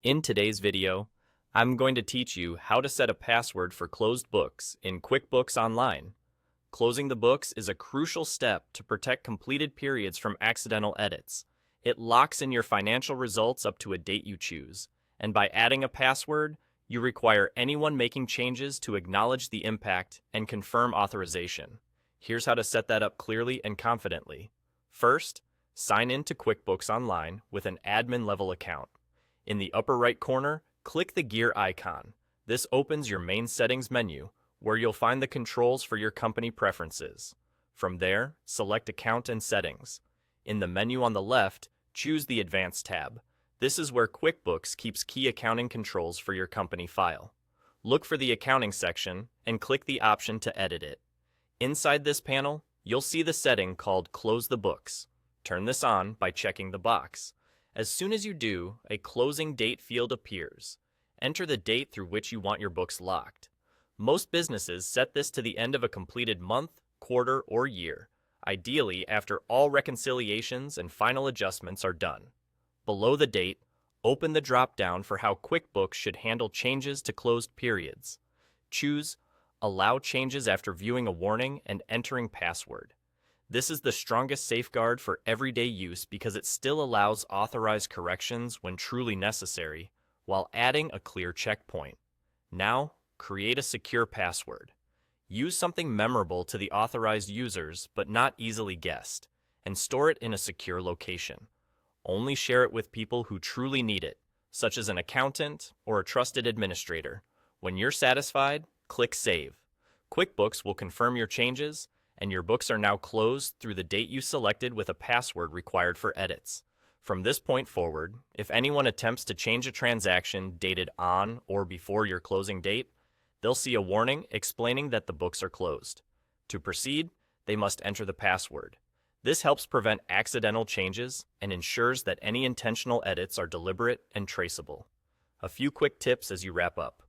In today's video, I'm going to teach you how to set a password for closed books in QuickBooks Online. Closing the books is a crucial step to protect completed periods from accidental edits. It locks in your financial results up to a date you choose, and by adding a password, you require anyone making changes to acknowledge the impact and confirm authorization. Here's how to set that up clearly and confidently. First, sign in to QuickBooks Online with an admin-level account. In the upper right corner, click the gear icon. This opens your main settings menu, where you'll find the controls for your company preferences. From there, select Account and Settings. In the menu on the left, choose the Advanced tab. This is where QuickBooks keeps key accounting controls for your company file. Look for the Accounting section and click the option to edit it. Inside this panel, you'll see the setting called Close the Books. Turn this on by checking the box. As soon as you do, a closing date field appears. Enter the date through which you want your books locked. Most businesses set this to the end of a completed month, quarter, or year, ideally after all reconciliations and final adjustments are done. Below the date, open the drop-down for how QuickBooks should handle changes to closed periods. Choose Allow changes after viewing a warning and entering password. This is the strongest safeguard for everyday use because it still allows authorized corrections when truly necessary, while adding a clear checkpoint. Now, create a secure password. Use something memorable to the authorized users but not easily guessed, and store it in a secure location. Only share it with people who truly need it, such as an accountant or a trusted administrator. When you're satisfied, click Save. QuickBooks will confirm your changes, and your books are now closed through the date you selected with a password required for edits. From this point forward, if anyone attempts to change a transaction dated on or before your closing date, they'll see a warning explaining that the books are closed. To proceed, they must enter the password. This helps prevent accidental changes and ensures that any intentional edits are deliberate and traceable. A few quick tips as you wrap up.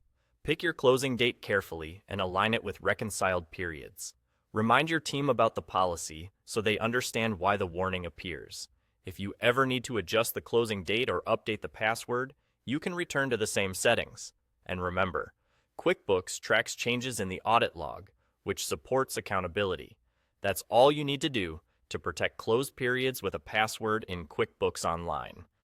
Pick your closing date carefully and align it with reconciled periods. Remind your team about the policy so they understand why the warning appears. If you ever need to adjust the closing date or update the password, you can return to the same settings. And remember, QuickBooks tracks changes in the audit log, which supports accountability. That's all you need to do to protect closed periods with a password in QuickBooks Online.